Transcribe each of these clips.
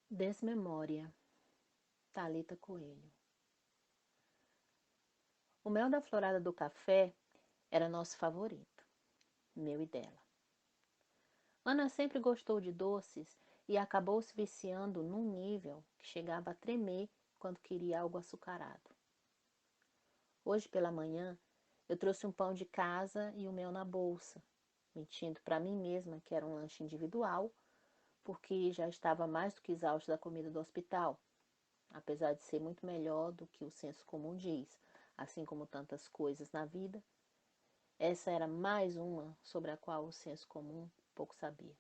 Desmemória, Thalita Coelho. O mel da florada do café era nosso favorito, meu e dela. Ana sempre gostou de doces e acabou se viciando num nível que chegava a tremer quando queria algo açucarado. Hoje pela manhã, eu trouxe um pão de casa e o mel na bolsa, mentindo para mim mesma que era um lanche individual, porque já estava mais do que exausto da comida do hospital, apesar de ser muito melhor do que o senso comum diz, assim como tantas coisas na vida. Essa era mais uma sobre a qual o senso comum pouco sabia.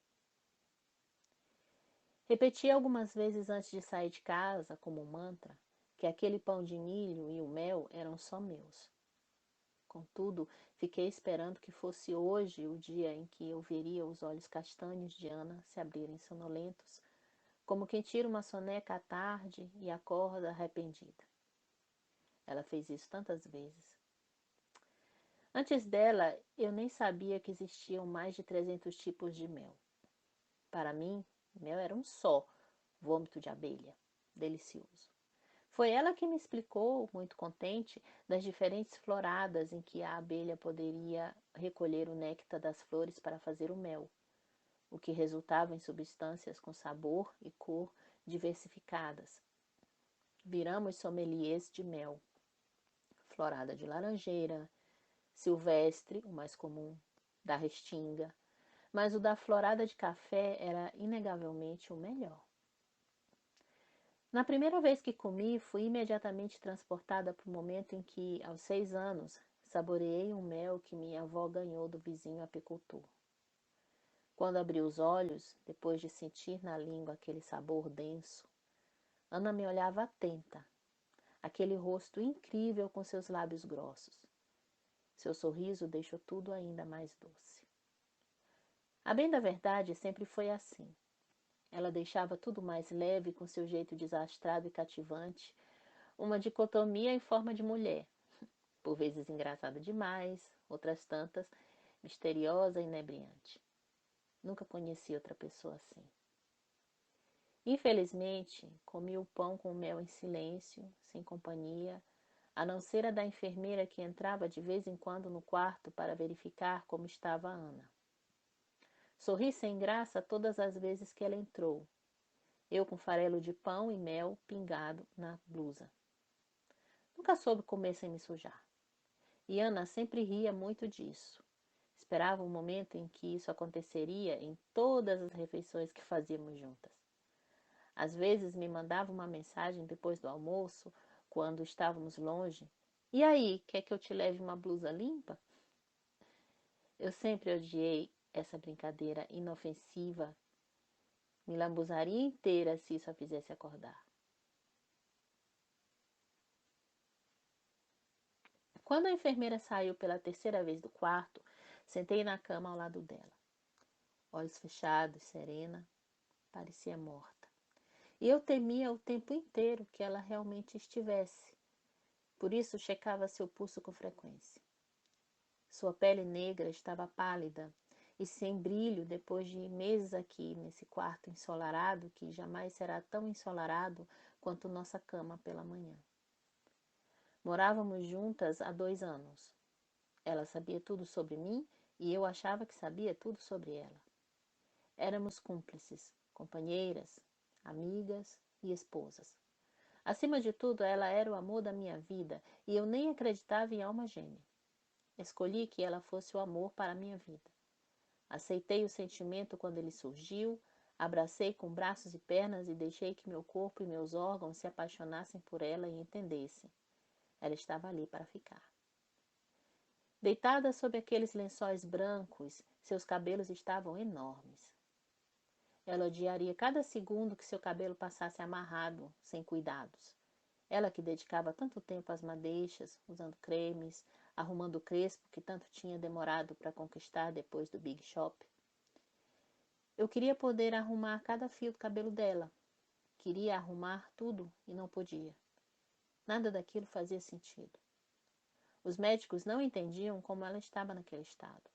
Repeti algumas vezes antes de sair de casa, como um mantra, que aquele pão de milho e o mel eram só meus. Contudo, fiquei esperando que fosse hoje o dia em que eu veria os olhos castanhos de Ana se abrirem sonolentos, como quem tira uma soneca à tarde e acorda arrependida. Ela fez isso tantas vezes. Antes dela, eu nem sabia que existiam mais de 300 tipos de mel. Para mim, mel era um só, vômito de abelha, delicioso. Foi ela que me explicou, muito contente, das diferentes floradas em que a abelha poderia recolher o néctar das flores para fazer o mel, o que resultava em substâncias com sabor e cor diversificadas. Viramos sommeliers de mel, florada de laranjeira, silvestre, o mais comum, da restinga, mas o da florada de café era inegavelmente o melhor. Na primeira vez que comi, fui imediatamente transportada para o momento em que, aos 6 anos, saboreei um mel que minha avó ganhou do vizinho apicultor. Quando abri os olhos, depois de sentir na língua aquele sabor denso, Ana me olhava atenta, aquele rosto incrível com seus lábios grossos. Seu sorriso deixou tudo ainda mais doce. A bem da verdade, sempre foi assim. Ela deixava tudo mais leve com seu jeito desastrado e cativante, uma dicotomia em forma de mulher, por vezes engraçada demais, outras tantas misteriosa e inebriante. Nunca conheci outra pessoa assim. Infelizmente, comi o pão com mel em silêncio, sem companhia, a não ser a da enfermeira que entrava de vez em quando no quarto para verificar como estava a Ana. Sorri sem graça todas as vezes que ela entrou, eu com farelo de pão e mel pingado na blusa. Nunca soube comer sem me sujar. E Ana sempre ria muito disso. Esperava o momento em que isso aconteceria em todas as refeições que fazíamos juntas. Às vezes me mandava uma mensagem depois do almoço, quando estávamos longe. E aí, quer que eu te leve uma blusa limpa? Eu sempre odiei essa brincadeira inofensiva. Me lambuzaria inteira se isso a fizesse acordar. Quando a enfermeira saiu pela terceira vez do quarto, sentei na cama ao lado dela. Olhos fechados, serena, parecia morta. E eu temia o tempo inteiro que ela realmente estivesse. Por isso, checava seu pulso com frequência. Sua pele negra estava pálida e sem brilho depois de meses aqui nesse quarto ensolarado que jamais será tão ensolarado quanto nossa cama pela manhã. Morávamos juntas há 2 anos. Ela sabia tudo sobre mim e eu achava que sabia tudo sobre ela. Éramos cúmplices, companheiras, amigas e esposas. Acima de tudo, ela era o amor da minha vida e eu nem acreditava em alma gêmea. Escolhi que ela fosse o amor para a minha vida. Aceitei o sentimento quando ele surgiu, abracei com braços e pernas e deixei que meu corpo e meus órgãos se apaixonassem por ela e entendessem. Ela estava ali para ficar. Deitada sob aqueles lençóis brancos, seus cabelos estavam enormes. Ela odiaria cada segundo que seu cabelo passasse amarrado, sem cuidados. Ela que dedicava tanto tempo às madeixas, usando cremes, arrumando o crespo que tanto tinha demorado para conquistar depois do Big Shop. Eu queria poder arrumar cada fio do cabelo dela. Queria arrumar tudo e não podia. Nada daquilo fazia sentido. Os médicos não entendiam como ela estava naquele estado.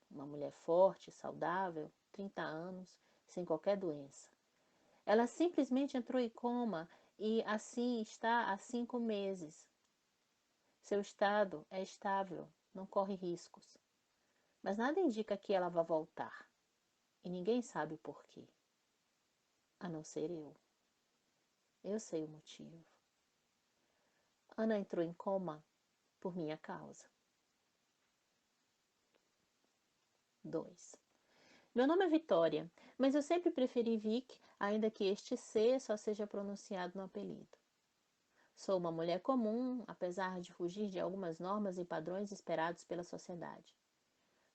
Uma mulher forte, saudável, 30 anos, sem qualquer doença. Ela simplesmente entrou em coma e assim está há 5 meses. Seu estado é estável, não corre riscos. Mas nada indica que ela vá voltar. E ninguém sabe o porquê. A não ser eu. Eu sei o motivo. Ana entrou em coma por minha causa. 2. Meu nome é Vitória, mas eu sempre preferi Vic, ainda que este C só seja pronunciado no apelido. Sou uma mulher comum, apesar de fugir de algumas normas e padrões esperados pela sociedade.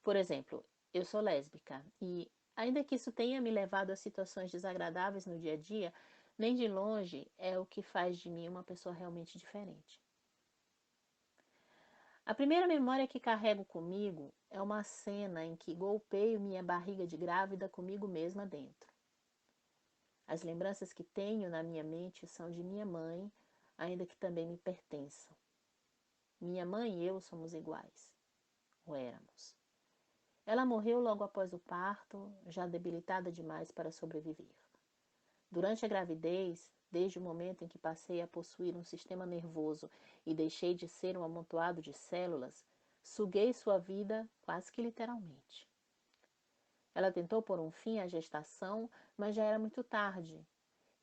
Por exemplo, eu sou lésbica e, ainda que isso tenha me levado a situações desagradáveis no dia a dia, nem de longe é o que faz de mim uma pessoa realmente diferente. A primeira memória que carrego comigo é uma cena em que golpeio minha barriga de grávida comigo mesma dentro. As lembranças que tenho na minha mente são de minha mãe, ainda que também me pertençam. Minha mãe e eu somos iguais, ou éramos. Ela morreu logo após o parto, já debilitada demais para sobreviver. Durante a gravidez, desde o momento em que passei a possuir um sistema nervoso e deixei de ser um amontoado de células, suguei sua vida quase que literalmente. Ela tentou pôr um fim à gestação, mas já era muito tarde.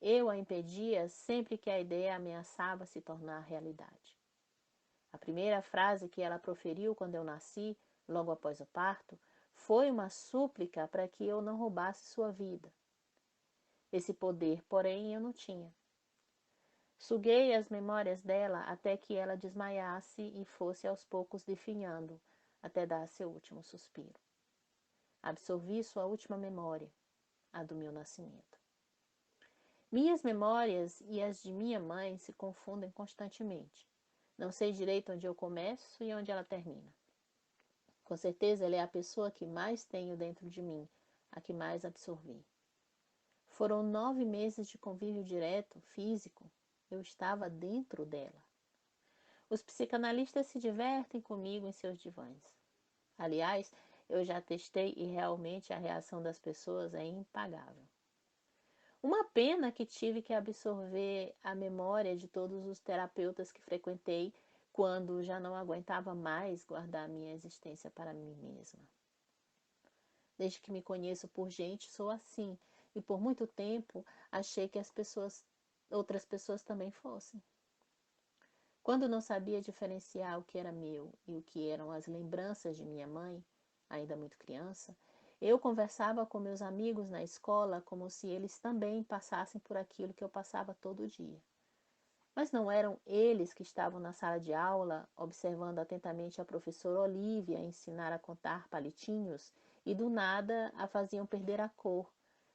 Eu a impedia sempre que a ideia ameaçava se tornar realidade. A primeira frase que ela proferiu quando eu nasci, logo após o parto, foi uma súplica para que eu não roubasse sua vida. Esse poder, porém, eu não tinha. Suguei as memórias dela até que ela desmaiasse e fosse aos poucos definhando, até dar seu último suspiro. Absorvi sua última memória, a do meu nascimento. Minhas memórias e as de minha mãe se confundem constantemente. Não sei direito onde eu começo e onde ela termina. Com certeza ela é a pessoa que mais tenho dentro de mim, a que mais absorvi. Foram 9 meses de convívio direto, físico. Eu estava dentro dela. Os psicanalistas se divertem comigo em seus divãs. Aliás, eu já testei e realmente a reação das pessoas é impagável. Uma pena que tive que absorver a memória de todos os terapeutas que frequentei quando já não aguentava mais guardar minha existência para mim mesma. Desde que me conheço por gente, sou assim, e por muito tempo achei que outras pessoas também fossem. Quando não sabia diferenciar o que era meu e o que eram as lembranças de minha mãe, ainda muito criança, eu conversava com meus amigos na escola como se eles também passassem por aquilo que eu passava todo dia. Mas não eram eles que estavam na sala de aula, observando atentamente a professora Olívia ensinar a contar palitinhos e do nada a faziam perder a cor,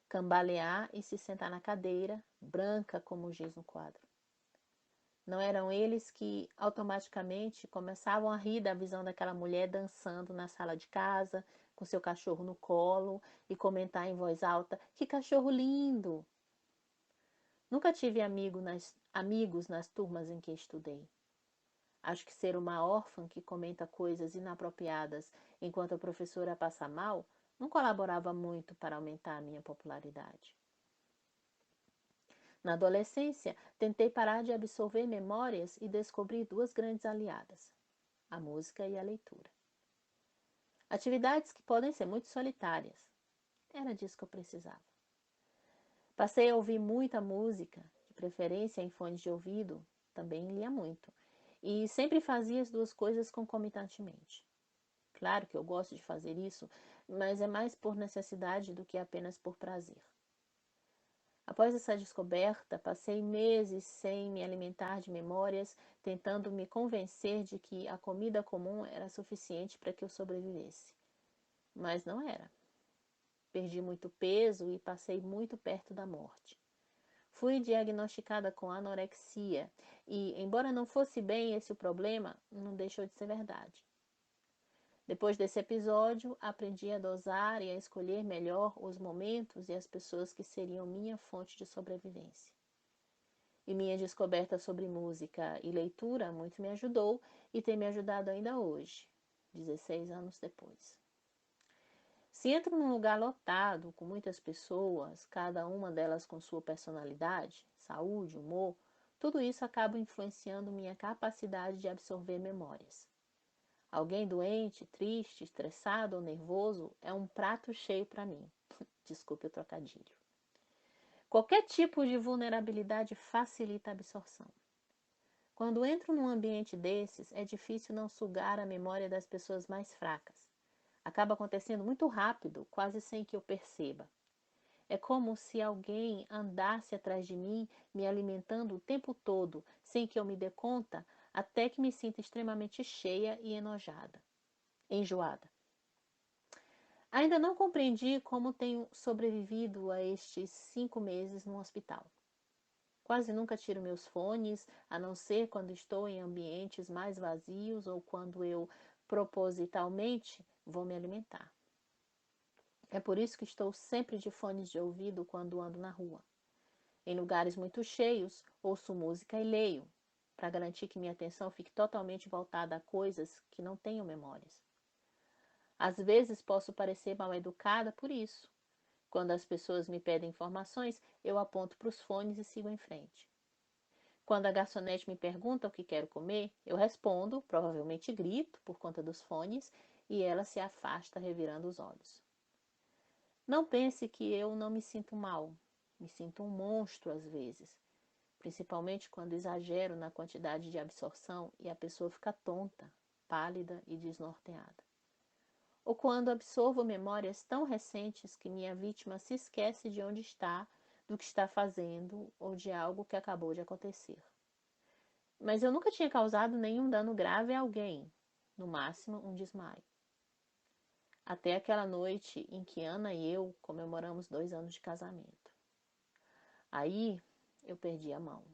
cambalear e se sentar na cadeira, branca como o giz no quadro. Não eram eles que automaticamente começavam a rir da visão daquela mulher dançando na sala de casa, com seu cachorro no colo, e comentar em voz alta: "Que cachorro lindo!". Nunca tive amigos nas turmas em que estudei. Acho que ser uma órfã que comenta coisas inapropriadas enquanto a professora passa mal não colaborava muito para aumentar a minha popularidade. Na adolescência, tentei parar de absorver memórias e descobri duas grandes aliadas: a música e a leitura. Atividades que podem ser muito solitárias. Era disso que eu precisava. Passei a ouvir muita música, de preferência em fones de ouvido, também lia muito, e sempre fazia as duas coisas concomitantemente. Claro que eu gosto de fazer isso, mas é mais por necessidade do que apenas por prazer. Após essa descoberta, passei meses sem me alimentar de memórias, tentando me convencer de que a comida comum era suficiente para que eu sobrevivesse. Mas não era. Perdi muito peso e passei muito perto da morte. Fui diagnosticada com anorexia e, embora não fosse bem esse o problema, não deixou de ser verdade. Depois desse episódio, aprendi a dosar e a escolher melhor os momentos e as pessoas que seriam minha fonte de sobrevivência. E minha descoberta sobre música e leitura muito me ajudou e tem me ajudado ainda hoje, 16 anos depois. Se entro num lugar lotado, com muitas pessoas, cada uma delas com sua personalidade, saúde, humor, tudo isso acaba influenciando minha capacidade de absorver memórias. Alguém doente, triste, estressado ou nervoso é um prato cheio para mim. Desculpe o trocadilho. Qualquer tipo de vulnerabilidade facilita a absorção. Quando entro num ambiente desses, é difícil não sugar a memória das pessoas mais fracas. Acaba acontecendo muito rápido, quase sem que eu perceba. É como se alguém andasse atrás de mim, me alimentando o tempo todo, sem que eu me dê conta, até que me sinta extremamente cheia e enjoada. Ainda não compreendi como tenho sobrevivido a estes 5 meses no hospital. Quase nunca tiro meus fones, a não ser quando estou em ambientes mais vazios ou quando eu propositalmente vou me alimentar. É por isso que estou sempre de fones de ouvido quando ando na rua. Em lugares muito cheios, ouço música e leio, para garantir que minha atenção fique totalmente voltada a coisas que não tenho memórias. Às vezes posso parecer mal educada por isso. Quando as pessoas me pedem informações, eu aponto para os fones e sigo em frente. Quando a garçonete me pergunta o que quero comer, eu respondo, provavelmente grito por conta dos fones, e ela se afasta revirando os olhos. Não pense que eu não me sinto mal. Me sinto um monstro às vezes, principalmente quando exagero na quantidade de absorção e a pessoa fica tonta, pálida e desnorteada. Ou quando absorvo memórias tão recentes que minha vítima se esquece de onde está, do que está fazendo ou de algo que acabou de acontecer. Mas eu nunca tinha causado nenhum dano grave a alguém, no máximo um desmaio. Até aquela noite em que Ana e eu comemoramos 2 anos de casamento. Aí eu perdi a mão.